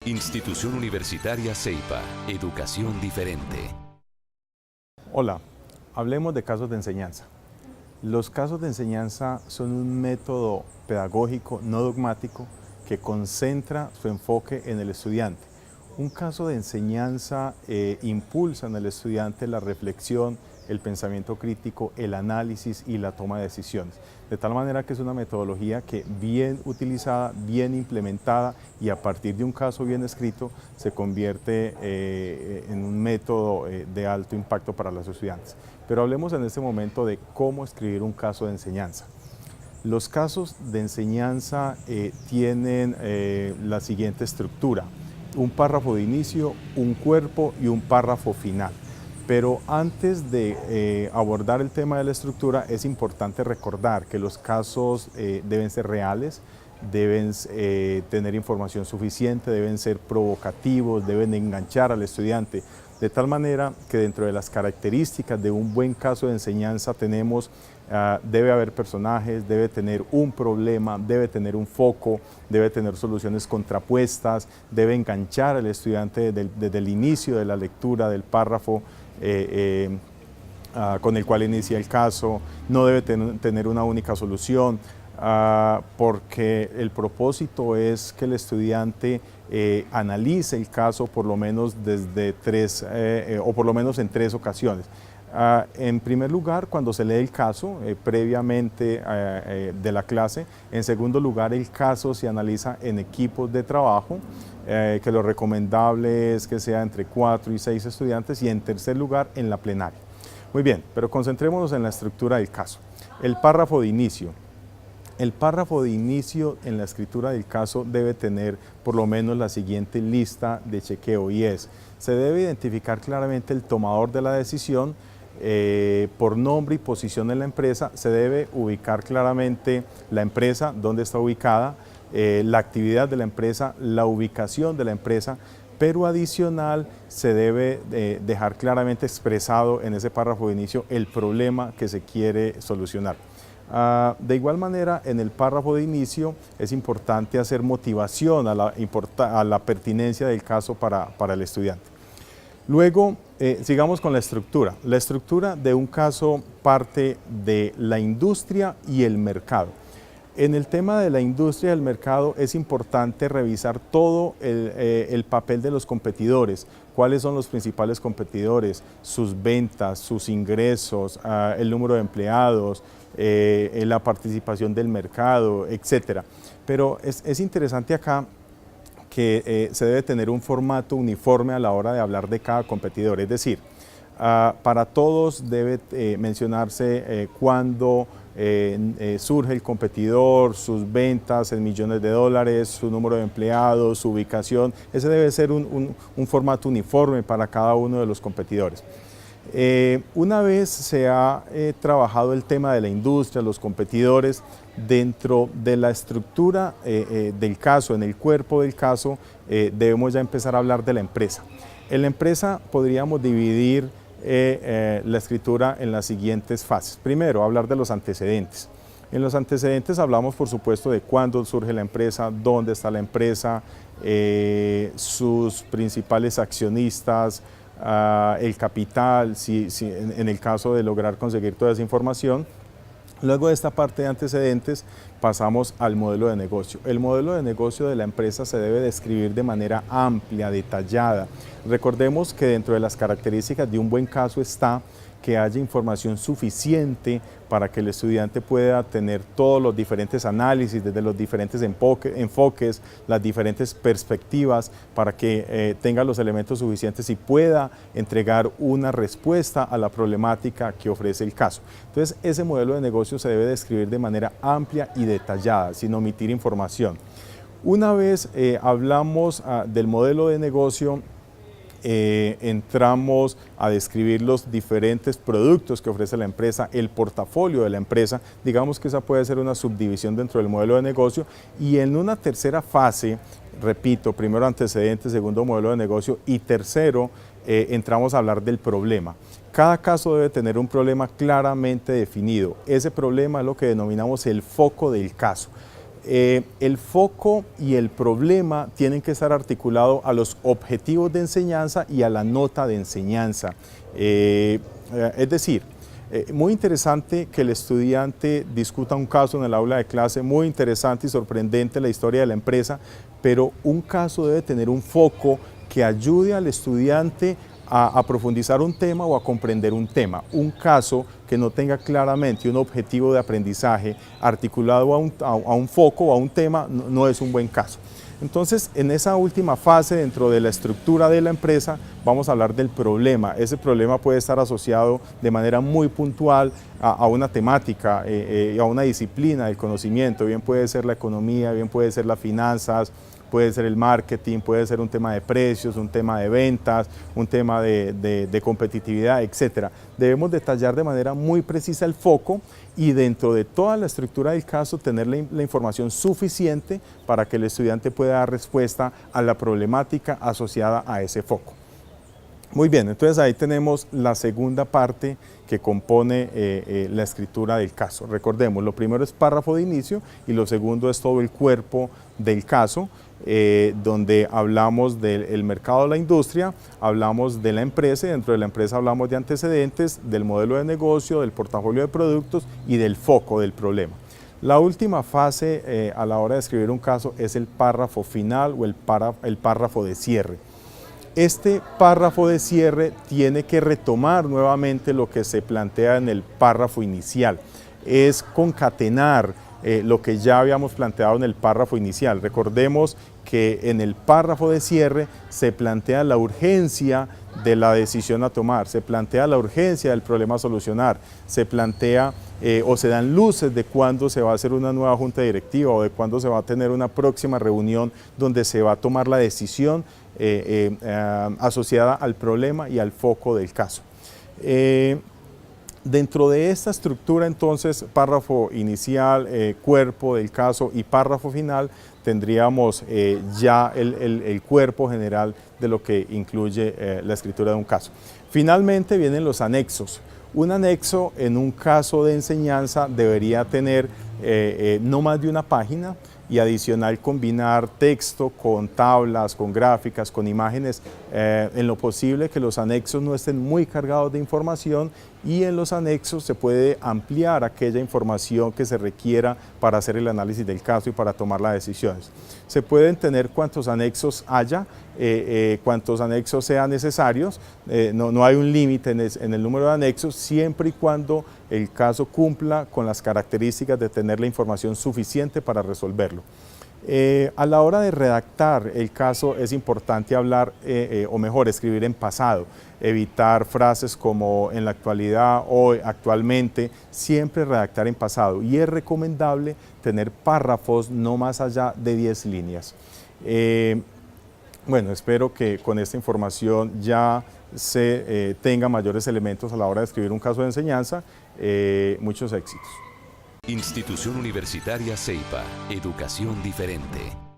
Institución Universitaria Ceiba, educación diferente. Hola, hablemos de casos de enseñanza. Los casos de enseñanza son un método pedagógico no dogmático que concentra su enfoque en el estudiante. Un caso de enseñanza impulsa en el estudiante la reflexión, el pensamiento crítico, el análisis y la toma de decisiones. De tal manera que es una metodología que bien utilizada, bien implementada y a partir de un caso bien escrito se convierte en un método de alto impacto para los estudiantes. Pero hablemos en este momento de cómo escribir un caso de enseñanza. Los casos de enseñanza tienen la siguiente estructura: un párrafo de inicio, un cuerpo y un párrafo final. Pero antes de abordar el tema de la estructura, es importante recordar que los casos deben ser reales, deben tener información suficiente, deben ser provocativos, deben enganchar al estudiante, de tal manera que dentro de las características de un buen caso de enseñanza tenemos debe haber personajes, debe tener un problema, debe tener un foco, debe tener soluciones contrapuestas, debe enganchar al estudiante desde el inicio de la lectura del párrafo con el cual inicia el caso, no debe tener una única solución, porque el propósito es que el estudiante analice el caso por lo menos desde o por lo menos en tres ocasiones. En primer lugar, cuando se lee el caso previamente de la clase. En segundo lugar, el caso se analiza en equipos de trabajo, que lo recomendable es que sea entre 4 y 6 estudiantes, y en tercer lugar, en la plenaria. Muy bien, pero concentrémonos en la estructura del caso. El párrafo de inicio. El párrafo de inicio en la escritura del caso debe tener por lo menos la siguiente lista de chequeo, y es: se debe identificar claramente el tomador de la decisión, por nombre y posición en la empresa. Se debe ubicar claramente la empresa, dónde está ubicada, la actividad de la empresa, la ubicación de la empresa, pero adicional se debe dejar claramente expresado en ese párrafo de inicio el problema que se quiere solucionar. De igual manera, en el párrafo de inicio es importante hacer motivación a la pertinencia del caso para el estudiante. Luego, sigamos con la estructura. La estructura de un caso parte de la industria y el mercado. En el tema de la industria y el mercado es importante revisar todo el papel de los competidores. ¿Cuáles son los principales competidores? Sus ventas, sus ingresos, el número de empleados, la participación del mercado, etc. Pero es interesante acá que se debe tener un formato uniforme a la hora de hablar de cada competidor. Es decir, para todos debe mencionarse cuándo surge el competidor, sus ventas en millones de dólares, su número de empleados, su ubicación. Ese debe ser un formato uniforme para cada uno de los competidores. Una vez se ha trabajado el tema de la industria, los competidores, dentro de la estructura del caso, en el cuerpo del caso, debemos ya empezar a hablar de la empresa. En la empresa podríamos dividir la escritura en las siguientes fases. Primero, hablar de los antecedentes. En los antecedentes hablamos, por supuesto, de cuándo surge la empresa, dónde está la empresa, sus principales accionistas, el capital, en el caso de lograr conseguir toda esa información. Luego de esta parte de antecedentes pasamos al modelo de negocio. El modelo de negocio de la empresa se debe describir de manera amplia, detallada. Recordemos que dentro de las características de un buen caso está que haya información suficiente para que el estudiante pueda tener todos los diferentes análisis, desde los diferentes enfoques, las diferentes perspectivas, para que tenga los elementos suficientes y pueda entregar una respuesta a la problemática que ofrece el caso. Entonces, ese modelo de negocio se debe describir de manera amplia y detallada, sin omitir información. Una vez hablamos del modelo de negocio, entramos a describir los diferentes productos que ofrece la empresa, el portafolio de la empresa. Digamos que esa puede ser una subdivisión dentro del modelo de negocio, y en una tercera fase, repito, primero antecedentes, segundo modelo de negocio y tercero entramos a hablar del problema. Cada caso debe tener un problema claramente definido. Ese problema es lo que denominamos el foco del caso. El foco y el problema tienen que estar articulados a los objetivos de enseñanza y a la nota de enseñanza. Es decir, muy interesante que el estudiante discuta un caso en el aula de clase, muy interesante y sorprendente la historia de la empresa, pero un caso debe tener un foco que ayude al estudiante a profundizar un tema o a comprender un tema. Un caso que no tenga claramente un objetivo de aprendizaje articulado a un foco o a un tema no es un buen caso. Entonces, en esa última fase, dentro de la estructura de la empresa, vamos a hablar del problema. Ese problema puede estar asociado de manera muy puntual a una temática, a una disciplina del conocimiento. Bien puede ser la economía, bien puede ser las finanzas, puede ser el marketing, puede ser un tema de precios, un tema de ventas, un tema de competitividad, etc. Debemos detallar de manera muy precisa el foco y dentro de toda la estructura del caso tener la información suficiente para que el estudiante pueda dar respuesta a la problemática asociada a ese foco. Muy bien, entonces ahí tenemos la segunda parte que compone la escritura del caso. Recordemos, lo primero es párrafo de inicio y lo segundo es todo el cuerpo del caso, donde hablamos del mercado de la industria, hablamos de la empresa y dentro de la empresa hablamos de antecedentes, del modelo de negocio, del portafolio de productos y del foco del problema. La última fase a la hora de escribir un caso es el párrafo final o el párrafo de cierre. Este párrafo de cierre tiene que retomar nuevamente lo que se plantea en el párrafo inicial. Es concatenar lo que ya habíamos planteado en el párrafo inicial. Recordemos que en el párrafo de cierre se plantea la urgencia de la decisión a tomar, se plantea la urgencia del problema a solucionar, se plantea o se dan luces de cuándo se va a hacer una nueva junta directiva o de cuándo se va a tener una próxima reunión donde se va a tomar la decisión asociada al problema y al foco del caso. Dentro de esta estructura, entonces, párrafo inicial, cuerpo del caso y párrafo final, tendríamos ya el cuerpo general de lo que incluye la escritura de un caso. Finalmente vienen los anexos. Un anexo en un caso de enseñanza debería tener no más de una página y adicional combinar texto con tablas, con gráficas, con imágenes, en lo posible que los anexos no estén muy cargados de información y en los anexos se puede ampliar aquella información que se requiera para hacer el análisis del caso y para tomar las decisiones. Se pueden tener cuantos anexos haya, cuantos anexos sean necesarios, no hay un límite en el número de anexos, siempre y cuando el caso cumpla con las características de tener la información suficiente para resolverlo. A la hora de redactar el caso es importante hablar, o mejor, escribir en pasado, evitar frases como en la actualidad, hoy, actualmente, siempre redactar en pasado y es recomendable tener párrafos no más allá de 10 líneas. Bueno, espero que con esta información ya se tenga mayores elementos a la hora de escribir un caso de enseñanza. Muchos éxitos. Institución Universitaria Ceipa. Educación diferente.